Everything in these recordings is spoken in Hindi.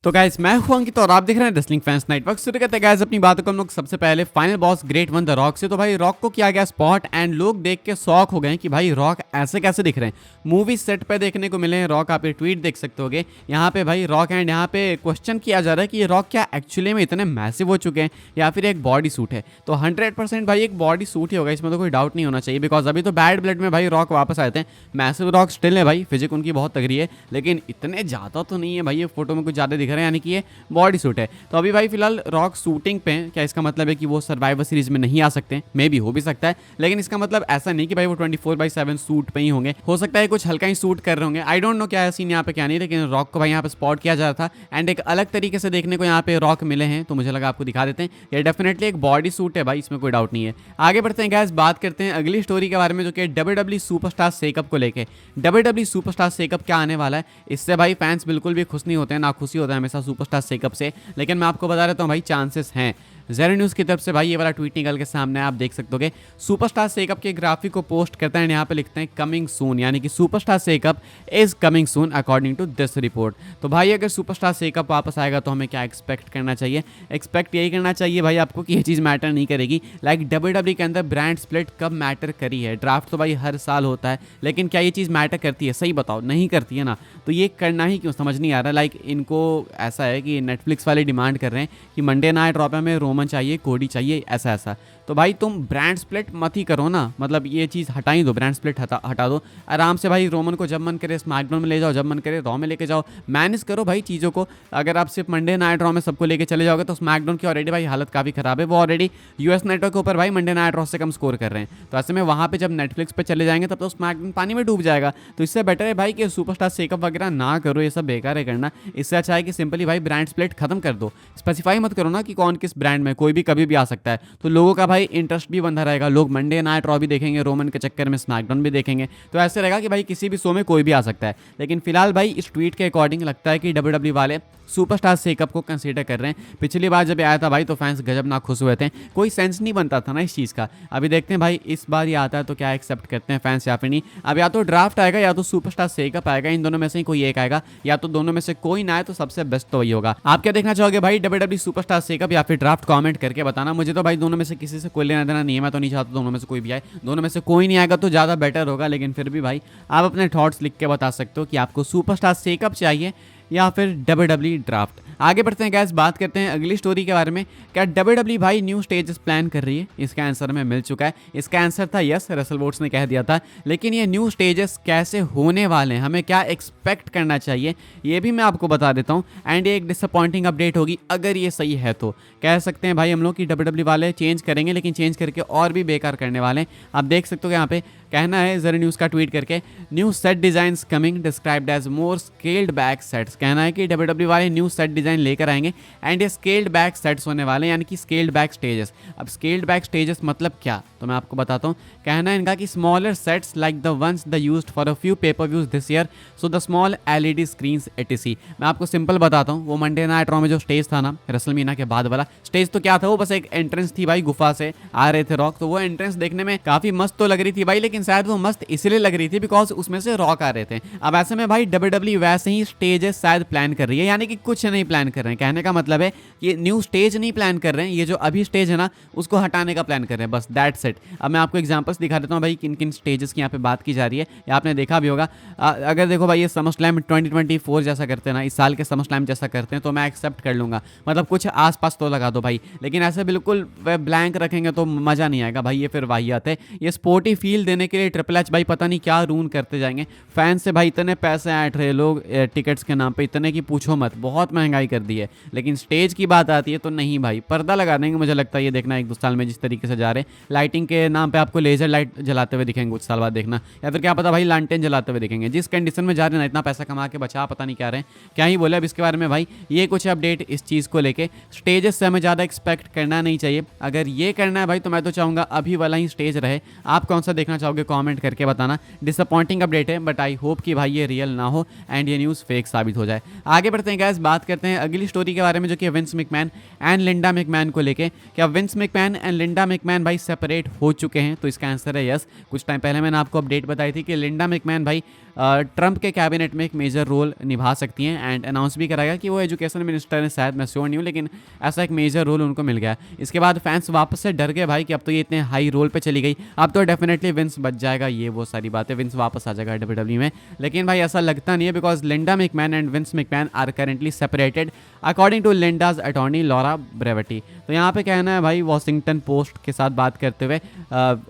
तो गाइस मैं हूं अंकित और आप देख रहे हैं रेसलिंग फैंस नेटवर्क। शुरू करते हैं गाइस अपनी बातों को हम लोग सबसे पहले final boss great one the rock से। तो भाई रॉक को किया गया स्पॉट एंड लोग देख के शॉक हो गए कि भाई रॉक ऐसे कैसे दिख रहे हैं। मूवी सेट पे देखने को मिले हैं रॉक, आप ये ट्वीट देख सकते होगे यहाँ पे भाई रॉक एंड यहाँ पे क्वेश्चन किया जा रहा है कि ये रॉक क्या एक्चुअली में इतने मैसिव हो चुके हैं या फिर एक बॉडी सूट है। तो 100% भाई एक बॉडी सूट ही होगा, इसमें तो कोई डाउट नहीं होना चाहिए। बिकॉज अभी तो बैड ब्लड में भाई रॉक वापस आए थे। मैसिव रॉक स्टिल है भाई, फिजिक उनकी बहुत तगड़ी है, लेकिन इतने ज़्यादा तो नहीं है भाई। ये फोटो में कुछ ज़्यादा दिख रहा है, यानी कि ये बॉडी सूट है। तो अभी भाई फिलहाल रॉक शूटिंग पे हैं। क्या इसका मतलब है कि वो सर्वाइवर सीरीज में नहीं आ सकते? मे भी, हो भी सकता है, लेकिन इसका मतलब ऐसा नहीं कि भाई वो 24/7 सूट पे ही होंगे। हो सकता है कुछ हल्का ही सूट कर रहे होंगे। आई डोंट नो क्या है सीन यहाँ पे क्या नहीं, लेकिन रॉक को भाई यहाँ पे स्पॉट किया जा रहा था एंड एक अलग तरीके से देखने को यहाँ पे रॉक मिले हैं। तो मुझे लगा आपको दिखा देते हैं। ये डेफिनेटली एक बॉडी सूट है भाई, इसमें कोई डाउट नहीं है। आगे बढ़ते हैं गाइस, बात करते हैं अगली स्टोरी के बारे में, जो कि WWE सुपरस्टार शेकअप को लेके। WWE सुपरस्टार शेकअप क्या आने वाला है, इससे भाई फैंस बिल्कुल भी खुश नहीं होते हैं, ना खुशी होता है हमेशा सुपरस्टार शेकअप से। लेकिन मैं आपको बता देता हूँ भाई, चांसेस हैं। ज़ेरो न्यूज़ की तरफ से भाई ये वाला ट्वीट निकल के सामने आप देख सकते होगे। सुपरस्टार शेकअप के ग्राफिक को पोस्ट करते हैं, यहाँ पे लिखते हैं कमिंग सून, यानी कि superstar shakeup is coming soon according to this report. तो भाई अगर सुपरस्टार शेकअप वापस आएगा तो हमें क्या एक्सपेक्ट करना चाहिए? एक्सपेक्ट यही करना चाहिए भाई आपको कि ये चीज़ मैटर नहीं करेगी। लाइक WWE के अंदर ब्रांड स्प्लिट कब मैटर करी है? ड्राफ्ट तो भाई हर साल होता है, लेकिन क्या ये चीज़ मैटर करती है? सही बताओ, नहीं करती है ना। तो ये करना ही क्यों, समझ नहीं आ रहा। लाइक इनको ऐसा है कि नेटफ्लिक्स वाले डिमांड कर रहे हैं कि मंडे नाइट रॉ पे में रोमन चाहिए, कोडी चाहिए, ऐसा ऐसा। तो भाई तुम ब्रांड स्प्लिट मत ही करो ना, मतलब ये चीज़ हटा ही दो, ब्रांड स्प्लिट हटा दो आराम से भाई। रोमन को जब मन करे स्मैकडाउन में ले जाओ, जब मन करे रॉ में लेके जाओ, मैनेज करो भाई चीज़ों को। अगर आप सिर्फ मंडे नाइट रॉ में सबको लेके चले जाओगे तो स्मैकडाउन की ऑलरेडी भाई हालत काफ़ी खराब है। वो ऑलरेडी यूएस नेटवर्क के ऊपर भाई मंडे नाइट रॉ से कम स्कोर कर रहे हैं। तो ऐसे में वहाँ पे जब नेटफ्लिक्स पे चले जाएंगे तब तो स्मैकडाउन पानी में डूब जाएगा। तो इससे बेटर है भाई कि सुपरस्टार शेकअप वगैरह ना करो, ये सब बेकार है करना। इससे अच्छा है कि सिंपली भाई ब्रांड स्प्लिट खत्म कर दो। स्पेसिफाई मत करो ना कि कौन किस ब्रांड में, कोई भी कभी भी आ सकता है। तो लोगों का भाई इंटरेस्ट भी बंधा रहेगा, लोग मंडे नाइट रॉ भी देखेंगे, रोमन के चक्कर में स्मैकडाउन भी देखेंगे। तो ऐसे रहेगा कि भाई किसी भी शो में कोई भी आ सकता है। लेकिन फिलहाल भाई इस ट्वीट के अकॉर्डिंग लगता है कि WWE वाले सुपरस्टार शेकअप को कंसीडर कर रहे हैं। पिछली बार जब आया था भाई तो फैंस गजब ना खुश हुए थे, कोई सेंस नहीं बनता था ना इस चीज़ का। अभी देखते हैं भाई इस बार ये आता है तो क्या एक्सेप्ट करते हैं फैंस या फिर नहीं। अब या तो ड्राफ्ट आएगा या तो सुपरस्टार शेकअप आएगा, इन दोनों में से ही कोई एक आएगा, या तो दोनों में से कोई ना आए तो सबसे बेस्ट तो वही होगा। आप क्या देखना चाहोगे भाई, WWE सुपरस्टार शेकअप या फिर ड्राफ्ट? कमेंट करके बताना। मुझे तो भाई दोनों में से किसी से कोई लेना देना नहीं है, मैं तो नहीं चाहता दोनों में से कोई भी आए। दोनों में से कोई नहीं आएगा तो ज़्यादा बेटर होगा, लेकिन फिर भी भाई आप अपने थॉट्स लिख के बता सकते हो कि आपको सुपरस्टार शेकअप चाहिए या फिर WWE ड्राफ्ट। आगे बढ़ते हैं गैस, बात करते हैं अगली स्टोरी के बारे में। क्या WWE भाई न्यू स्टेजेस प्लान कर रही है? इसका आंसर हमें मिल चुका है। इसका आंसर था यस, रसल वोट्स ने कह दिया था। लेकिन ये न्यू स्टेजेस कैसे होने वाले हैं, हमें क्या एक्सपेक्ट करना चाहिए, ये भी मैं आपको बता देता हूँ। एंड ये एक डिसअपॉइंटिंग अपडेट होगी अगर ये सही है तो। कह सकते हैं भाई हम लोग कि WWE वाले चेंज करेंगे, लेकिन चेंज करके और भी बेकार करने वाले हैं। आप देख सकते हो यहाँ पे कहना है ज़रा न्यूज़ का ट्वीट करके, new set designs coming described as more scaled back sets. कहना है कि WWE वाले न्यू सेट डिज़ाइन लेकर आएंगे एंड ये स्केल्ड बैक सेट्स होने वाले हैं, यानी कि स्केल्ड बैक स्टेजेस। अब स्केल्ड बैक स्टेजेस मतलब क्या, तो मैं आपको बताता हूँ। कहना है इनका कि smaller sets like the ones the used for a few paper views this year, so the small LED screens etc। मैं आपको सिंपल बताता हूँ, वो मंडे नाइट रॉ में जो स्टेज था ना रेसलमेनिया के बाद वाला स्टेज, तो क्या था वो बस एक एंट्रेंस थी भाई, गुफा से आ रहे थे रॉक। तो वो एंट्रेंस देखने में काफ़ी मस्त तो लग रही थी भाई, लेकिन शायद वो मस्त इसलिए लग रही थी बिकॉज उसमें से रॉक आ रहे थे। अब ऐसे में भाई WWE वैसे ही स्टेजेस शायद प्लान कर रही है, यानी कि कुछ नहीं प्लान कर रहे हैं। कहने का मतलब है कि न्यू स्टेज नहीं प्लान कर रहे हैं, ये जो अभी स्टेज है ना उसको हटाने का प्लान कर रहे हैं, बस दैट्स इट। अब मैं आपको एग्जांपल्स दिखा देता हूँ भाई किन किन स्टेजेस की यहाँ पे बात की जा रही है, या आपने देखा भी होगा। अगर देखो भाई ये समर स्लैम 2024 जैसा करते हैं ना, इस साल के समर स्लैम जैसा करते हैं तो मैं एक्सेप्ट कर लूँगा, मतलब कुछ आसपास तो लगा दो भाई। लेकिन ऐसे बिल्कुल ब्लैंक रखेंगे तो मज़ा नहीं आएगा भाई, ये फिर वाहियात है। ये स्पोर्टी फील देने के लिए ट्रिपल एच भाई पता नहीं क्या रून करते जाएंगे। फैंस से भाई इतने पैसे ऐंठ रहे लोग टिकट्स के नाम पे, इतने की पूछो मत, बहुत महंगाई कर दी है। लेकिन स्टेज की बात आती है तो नहीं भाई, पर्दा लगा देंगे मुझे लगता है। ये देखना 1-2 साल में जिस तरीके से जा रहे हैं, लाइटिंग के नाम पे आपको लेजर लाइट जलाते हुए दिखेंगे कुछ साल बाद देखना, या फिर क्या पता भाई लालटेन जलाते हुए दिखेंगे। जिस कंडीशन में जा रहे हैं ना, इतना पैसा कमा के बचा पता नहीं क्या रहे हैं, क्या ही बोले अब इसके बारे में भाई। ये कुछ अपडेट इस चीज़ को लेके, स्टेजेस से हमें ज़्यादा एक्सपेक्ट करना नहीं चाहिए। अगर ये करना है भाई तो मैं तो चाहूँगा अभी वाला ही स्टेज रहे। आप कौन सा देखना चाहोगे होगे कमेंट करके बताना। डिसअपॉइंटिंग अपडेट है, बट आई होप कि भाई ये रियल ना हो एंड ये न्यूज़ फेक साबित हो जाए। आगे बढ़ते हैं गाइस, बात करते हैं अगली स्टोरी के बारे में, जो कि Vince McMahon and Linda McMahon को लेके। क्या Vince McMahon and Linda McMahon भाई सेपरेट हो चुके हैं? तो इसका आंसर है यस। कुछ टाइम पहले मैंने आपको अपडेट बताई थी कि लिंडा मैकमैन भाई ट्रंप के कैबिनेट में एक मेजर रोल निभा सकती हैं एंड अनाउंस भी कराया कि वो एजुकेशन मिनिस्टर है शायद, मैं श्योर नहीं हूँ, लेकिन ऐसा एक मेजर रोल उनको मिल गया। इसके बाद फैंस वापस से डर गए भाई कि अब तो ये इतने हाई रोल पे चली गई, अब तो डेफिनेटली विंस बच जाएगा, ये वो सारी बातें, विंस वापस आ जाएगा डब्ल्यूडब्ल्यू में। लेकिन भाई ऐसा लगता नहीं है, because Linda McMahon and Vince McMahon are currently separated according to Linda's attorney Laura Brevetti. तो यहाँ पे कहना है भाई वॉशिंगटन पोस्ट के साथ बात करते हुए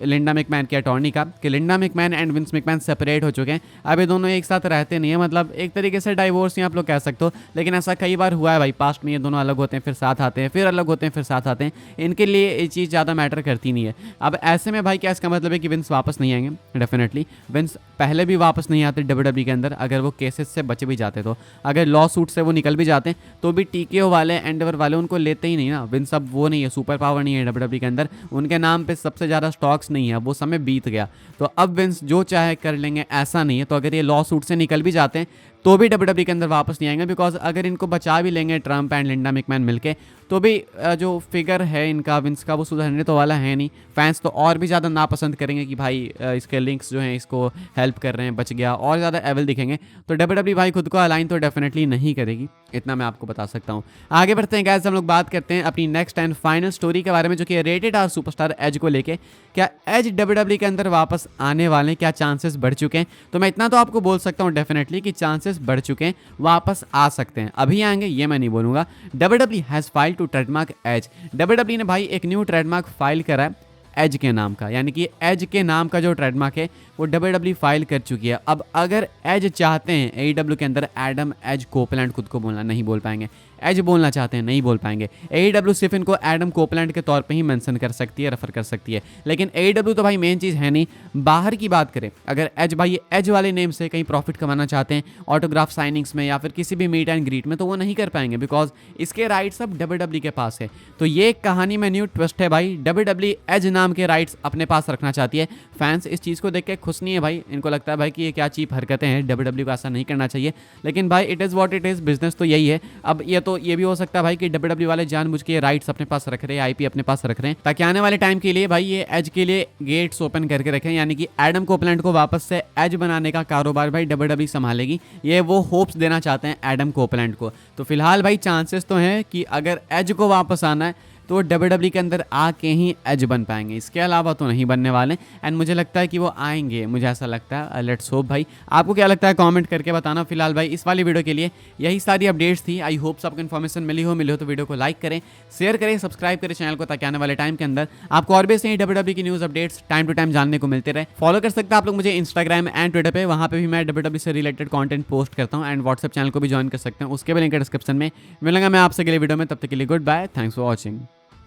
लिंडा मैकमैन के अटॉर्नी का, कि Linda McMahon and Vince McMahon separate हो चुके हैं, अब ये दोनों एक साथ रहते नहीं है, मतलब एक तरीके से डाइवोर्स ही आप लोग कह सकते हो। लेकिन ऐसा कई बार हुआ है भाई पास्ट में, ये दोनों अलग होते हैं फिर साथ आते हैं, फिर अलग होते हैं फिर साथ आते हैं, इनके लिए ये चीज़ ज़्यादा मैटर करती नहीं है। अब ऐसे में भाई क्या इसका मतलब है कि विंस वापस नहीं आएंगे? डेफिनेटली विंस पहले भी वापस नहीं आते डब्ल्यूडब्ल्यू के अंदर, अगर वो केसेस से बचे भी जाते तो, अगर लॉ सूट से वो निकल भी जाते तो भी टीकेओ वाले एंडवर वाले उनको लेते ही नहीं ना। विंस अब वो नहीं है, सुपर पावर नहीं है डब्ल्यूडब्ल्यू के अंदर, उनके नाम पे सबसे ज़्यादा स्टॉक्स नहीं है, वो समय बीत गया। तो अब विंस जो चाहे कर लेंगे ऐसा नहीं है। तो अगर ये लॉ सूट से निकल भी जाते हैं तो भी डब्ल्यूडब्ल्यू के अंदर वापस नहीं आएंगे, बिकॉज अगर इनको बचा भी लेंगे ट्रंप एंड लिंडा मैकमैन मिलके, तो भी जो फिगर है इनका विंस का वो सुधरने तो वाला है नहीं। फैंस तो और भी ज़्यादा नापसंद करेंगे कि भाई इसके लिंक्स जो हैं इसको हेल्प कर रहे हैं, बच गया, और ज़्यादा एवल दिखेंगे। तो डब्ल्यूडब्ल्यू भाई खुद को अलाइन तो डेफिनेटली नहीं करेगी, इतना मैं आपको बता सकता हूँ। आगे बढ़ते हैं गाइस, हम लोग बात करते हैं अपनी नेक्स्ट एंड फाइनल स्टोरी के बारे में, जो कि रेटेड आर सुपरस्टार एज को लेके। क्या एज डब्ल्यूडब्ल्यू के अंदर वापस आने वाले, क्या चांसेस बढ़ चुके हैं? तो मैं इतना तो आपको बोल सकता हूँ डेफिनेटली कि चांसेस बढ़ चुके हैं, वापस आ सकते हैं। अभी आएंगे ये मैं नहीं बोलूँगा। WWE has file to trademark Edge. WWE ने भाई एक न्यू ट्रेडमार्क फाइल करा है एज के नाम का, यानी कि एज के नाम का जो ट्रेडमार्क है वो डब्ल्यूडब्ल्यू फाइल कर चुकी है। अब अगर एज चाहते हैं एईडब्ल्यू के अंदर एडम एज कोपलैंड खुद को बोलना, नहीं बोल पाएंगे। एज बोलना चाहते हैं, नहीं बोल पाएंगे। एईडब्ल्यू सिर्फ इनको एडम कोपलैंड के तौर पे ही मेंशन कर सकती है, रेफर कर सकती है। लेकिन एईडब्ल्यू तो भाई मेन चीज़ है नहीं। बाहर की बात करें, अगर एज भाई एज वाले नेम से कहीं प्रॉफिट कमाना चाहते हैं ऑटोग्राफ साइनिंग्स में या फिर किसी भी मीट एंड ग्रीट में, तो वो नहीं कर पाएंगे, बिकॉज इसके राइट्स अब डब्ल्यूडब्ल्यू के पास है। तो ये कहानी में न्यू ट्विस्ट है भाई, डब्ल्यूडब्ल्यू एज नाम के राइट्स अपने पास रखना चाहती है। फैंस इस चीज़ को देख के खुश नहीं है भाई, इनको लगता है भाई कि ये क्या चीप हरकतें हैं, डब्ल्यूडब्ल्यू को ऐसा नहीं करना चाहिए। लेकिन भाई it is what it is, business तो यही है। अब ये भी हो सकता है भाई कि डब्ल्यूडब्ल्यू वाले जानबूझ के राइट्स अपने पास रख रहे हैं, आईपी अपने पास रख रहे हैं, ताकि आने वाले टाइम के लिए भाई ये एज के लिए गेट्स ओपन करके रखें, यानी कि एडम कोपलैंड को वापस से एज बनाने का कारोबार भाई डब्ल्यूडब्ल्यू संभालेगी। ये वो होप्स देना चाहते हैं एडम कोपलैंड को। तो फिलहाल भाई चांसेस तो हैं कि अगर एज को वापस आना है तो डब्ल्यूडब्ल्यू के अंदर आके ही एज बन पाएंगे, इसके अलावा तो नहीं बनने वाले। एंड मुझे लगता है कि वो आएंगे, मुझे ऐसा लगता है। लेट्स होप भाई, आपको क्या लगता है कमेंट करके बताना। फिलहाल भाई इस वाली वीडियो के लिए यही सारी अपडेट्स थी। आई होप आपको इन्फॉर्मेशन मिली हो तो वीडियो को लाइक करें, शेयर करें, सब्सक्राइब करें चैनल को, ताकि आने वाले टाइम के अंदर आपको और भी सही डब्ल्यूडब्ल्यू की news updates time to time जानने को मिलते रहे। फॉलो कर सकते हैं आप लोग मुझे इंस्टाग्राम एंड ट्विटर पे, वहाँ पे भी मैं डब्ल्यूडब्ल्यू से रिलेटेड कंटेंट पोस्ट करता हूँ। एंड व्हाट्सएप चैनल को भी ज्वाइन कर सकते हैं, उसके भी लिंक डिस्क्रिप्शन में। मिलूंगा मैं आपसे अगले वीडियो में, तब तक के लिए goodbye, thanks for watching.